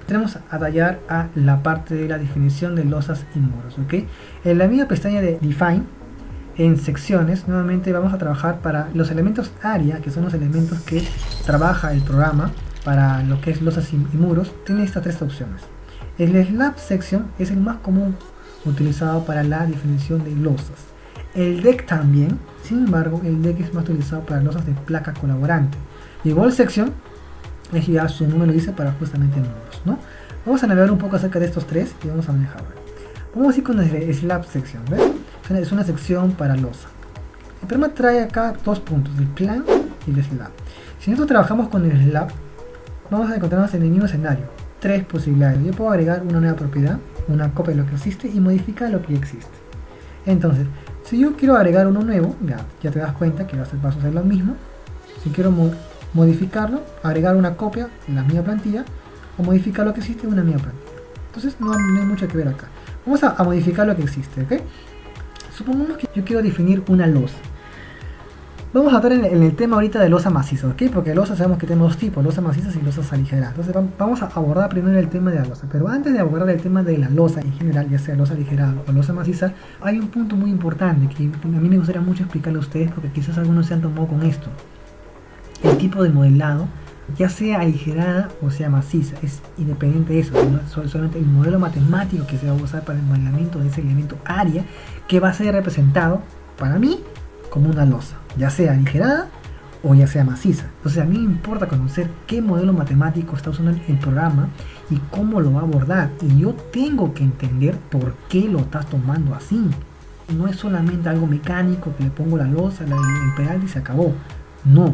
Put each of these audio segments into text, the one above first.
Tenemos a tallar a la parte de la definición de losas y muros, ¿ok? En la misma pestaña de Define, en secciones, nuevamente vamos a trabajar para los elementos área, que son los elementos que trabaja el programa para lo que es losas y muros. Tiene estas tres opciones. El Slab Section es el más común utilizado para la definición de losas. El Deck también, sin embargo, el Deck es más utilizado para losas de placa colaborante. Y Wall Section es, ya su nombre lo dice, para justamente muros, ¿no? Vamos a navegar un poco acerca de estos tres y vamos a manejarlo. Vamos a ir con el Slab Section, ¿ves? Es una sección para losa. El programa trae acá dos puntos, el plan y el slab. Si nosotros trabajamos con el slab, vamos a encontrarnos en el mismo escenario. Tres posibilidades. Yo puedo agregar una nueva propiedad, una copia de lo que existe y modificar lo que ya existe. Entonces, si yo quiero agregar uno nuevo, ya te das cuenta que vas a hacer lo mismo. Si quiero modificarlo, agregar una copia en la misma plantilla o modificar lo que existe en una misma plantilla. Entonces no hay mucho que ver acá. Vamos a modificar lo que existe, ¿ok? Supongamos que yo quiero definir una losa. Vamos a estar en el tema ahorita de losa maciza, ¿ok? Porque losa sabemos que tenemos dos tipos, losas macizas y losas aligeradas. Entonces vamos a abordar primero el tema de la losa. Pero antes de abordar el tema de la losa en general, ya sea losa aligerada o losa maciza, hay un punto muy importante que a mí me gustaría mucho explicarle a ustedes, porque quizás algunos se han tomado con esto. El tipo de modelado, ya sea aligerada o sea maciza, es independiente de eso, ¿no? Solamente el modelo matemático que se va a usar para el modelamiento de ese elemento área, que va a ser representado para mí como una losa, ya sea aligerada o ya sea maciza. Entonces a mí me importa conocer qué modelo matemático está usando el programa y cómo lo va a abordar, y yo tengo que entender por qué lo estás tomando así. No es solamente algo mecánico que le pongo la losa, el peralte y se acabó. No,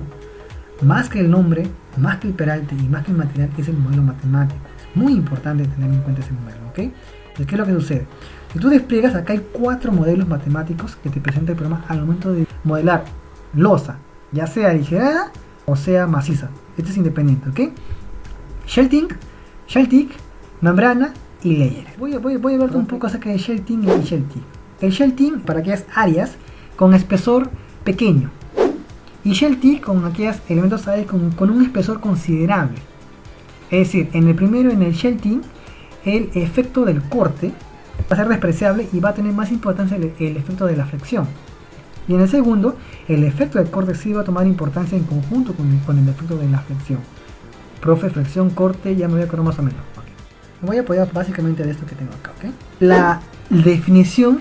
más que el nombre, más que el peralte y más que el material, es el modelo matemático. Es muy importante tener en cuenta ese modelo, ¿ok? Entonces, ¿qué es lo que sucede? Si tú despliegas, acá hay 4 modelos matemáticos que te presenta el programa al momento de modelar losa, ya sea aligerada o sea maciza. Este es independiente, ¿ok? Shell-Tick, membrana y layer. Voy a hablarte un poco acerca de Shell-Tick y Shell-Tick. El Shell-Tick para aquellas áreas con espesor pequeño, y Shell-Tick con aquellos elementos áreas con un espesor considerable. Es decir, en el primero, en el Shell-Tick, el efecto del corte va a ser despreciable y va a tener más importancia el efecto de la flexión. Y en el segundo, el efecto del corte sí va a tomar importancia en conjunto con el efecto de la flexión. Profe, flexión, corte, ya me voy a acordar más o menos. Okay. Me voy a apoyar básicamente de esto que tengo acá, ¿ok? La definición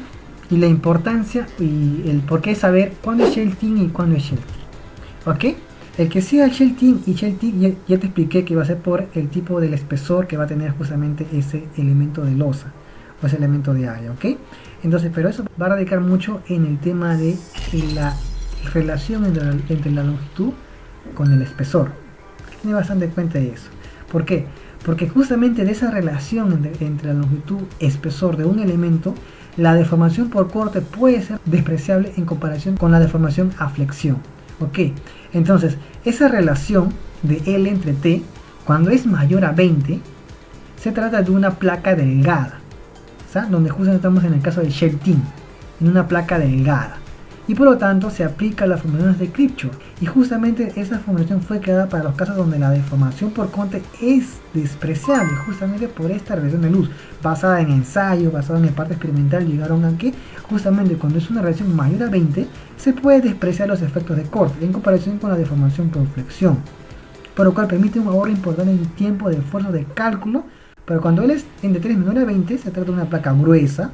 y la importancia y el por qué saber cuándo es Shell-Tick y cuándo es Shell-Tick. ¿Ok? El que sea Shell-Tick y Shell-Tick ya te expliqué que va a ser por el tipo del espesor que va a tener justamente ese elemento de losa o ese elemento de área, ¿ok? Entonces, pero eso va a radicar mucho en el tema de la relación entre la longitud con el espesor. Tiene bastante cuenta de eso. ¿Por qué? Porque justamente de esa relación entre la longitud y espesor de un elemento, la deformación por corte puede ser despreciable en comparación con la deformación a flexión. Ok, entonces esa relación de L entre T, cuando es mayor a 20, se trata de una placa delgada, ¿sabes? Donde justamente estamos en el caso de Shell-Tick, en una placa delgada, y por lo tanto se aplica las formulaciones de Kirchhoff, y justamente esa formulación fue creada para los casos donde la deformación por corte es despreciable, justamente por esta relación de luz, basada en ensayo, basada en la parte experimental, llegaron a que justamente cuando es una relación mayor a 20, se puede despreciar los efectos de corte en comparación con la deformación por flexión, por lo cual permite un ahorro importante en tiempo de esfuerzo de cálculo. Pero cuando L es entre 3 menor a 20, se trata de una placa gruesa,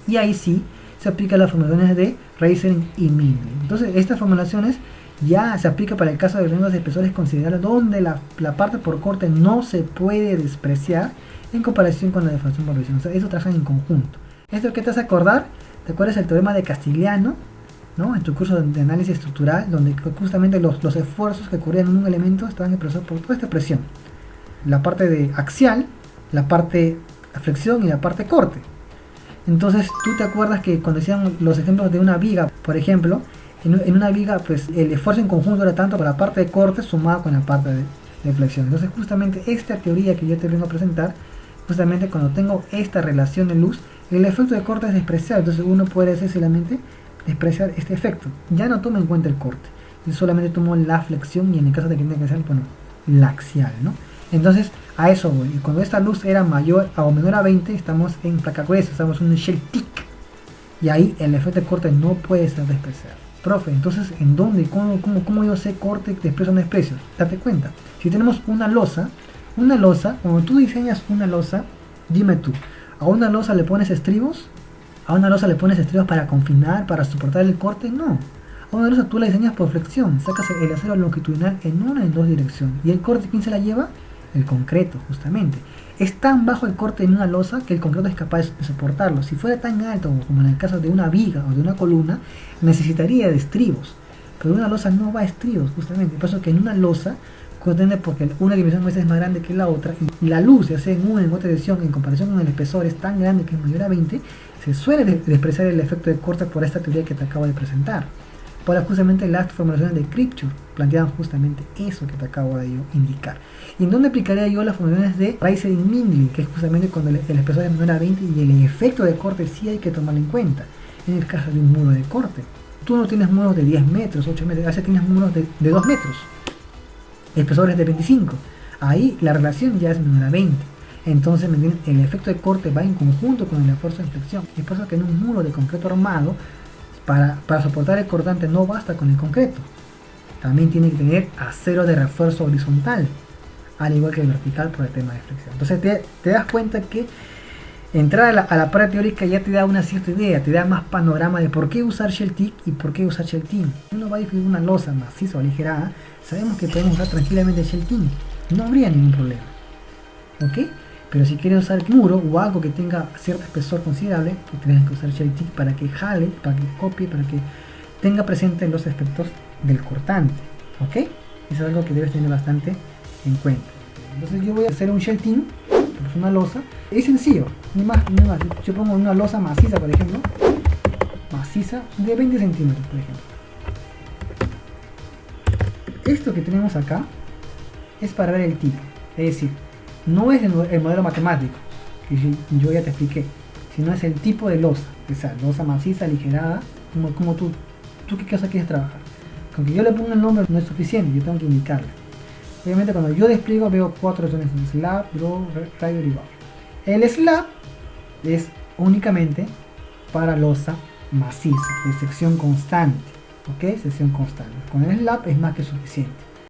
y ahí sí se aplican las formulaciones de Reisner y Mindel. Entonces estas formulaciones ya se aplica para el caso de elementos de espesores considerables donde la parte por corte no se puede despreciar en comparación con la deformación por flexión. O sea, eso trabajan en conjunto. Esto que te hace acordar, ¿te acuerdas el teorema de Castigliano? ¿No? En tu curso de análisis estructural, donde justamente los esfuerzos que ocurrían en un elemento estaban expresados por toda esta presión. La parte de axial, la parte de flexión y la parte corte. Entonces tú te acuerdas que cuando decían los ejemplos de una viga, por ejemplo, en una viga pues el esfuerzo en conjunto era tanto para la parte de corte sumado con la parte de flexión. Entonces justamente esta teoría que yo te vengo a presentar, justamente cuando tengo esta relación de luz, el efecto de corte es despreciable. Entonces uno puede sencillamente despreciar este efecto. Ya no toma en cuenta el corte, yo solamente tomo la flexión y en el caso de que tenga que ser, bueno, la axial, ¿no? Entonces A eso voy. Y cuando esta luz era mayor o menor a 20, estamos en placa gruesa, estamos en un shell thick. Y ahí el efecto de corte no puede ser despreciado. Profe, entonces, ¿en dónde? ¿Cómo yo sé corte, desprecio o no desprecio? Date cuenta. Si tenemos una losa, cuando tú diseñas una losa, dime tú, ¿a una losa le pones estribos? ¿A una losa le pones estribos para confinar, para soportar el corte? No. A una losa tú la diseñas por flexión, sacas el acero longitudinal en una y en dos direcciones. ¿Y el corte quién se la lleva? El concreto, justamente. Es tan bajo el corte en una losa que el concreto es capaz de soportarlo. Si fuera tan alto como en el caso de una viga o de una columna, necesitaría de estribos. Pero una losa no va a estribos, justamente. Por eso que en una losa, porque una dimensión a veces es más grande que la otra, y la luz, ya sea en una o en otra dirección, en comparación con el espesor, es tan grande que es mayor a 20, se suele despreciar el efecto de corte por esta teoría que te acabo de presentar. Por justamente las formulaciones de Kirchhoff planteaban justamente eso que te acabo de yo indicar. ¿Y en dónde aplicaría yo las formulaciones de Reisser-Mindlin? Que es justamente cuando el espesor es menor a 20 y el efecto de corte sí hay que tomarlo en cuenta. En el caso de un muro de corte, tú no tienes muros de 10 metros, 8 metros, a veces tienes muros de 2 metros. Espesores de 25. Ahí la relación ya es menor a 20. Entonces, el efecto de corte va en conjunto con el esfuerzo de flexión. Es por eso que en un muro de concreto armado, para soportar el cortante no basta con el concreto. También tiene que tener acero de refuerzo horizontal, al igual que el vertical por el tema de flexión. Entonces te das cuenta que entrar a la parte teórica ya te da una cierta idea, te da más panorama de por qué usar shell thick y por qué usar shell thin. Si uno va a definir una losa maciza o aligerada, sabemos que podemos usar tranquilamente shell thin, no habría ningún problema. ¿Ok? Pero si quieres usar muro o algo que tenga cierto espesor considerable, pues tienes que usar shell thick para que jale, para que copie, para que tenga presente los efectos del cortante. ¿Ok? Eso es algo que debes tener bastante en cuenta. Entonces yo voy a hacer un shell thin, pues una losa. Es sencillo, ni más. Yo pongo una losa maciza, por ejemplo, maciza de 20 centímetros, por ejemplo. Esto que tenemos acá es para ver el tipo, es decir, no es el modelo matemático, que yo ya te expliqué, sino es el tipo de losa, esa losa maciza, aligerada, como tú qué cosa quieres trabajar. Con que yo le ponga el nombre no es suficiente, yo tengo que indicarle. Obviamente cuando yo despliego veo 4 opciones: slab, draw, rider y bar. El slab es únicamente para losa maciza, de sección constante, ¿ok? Sección constante. Con el slab es más que suficiente.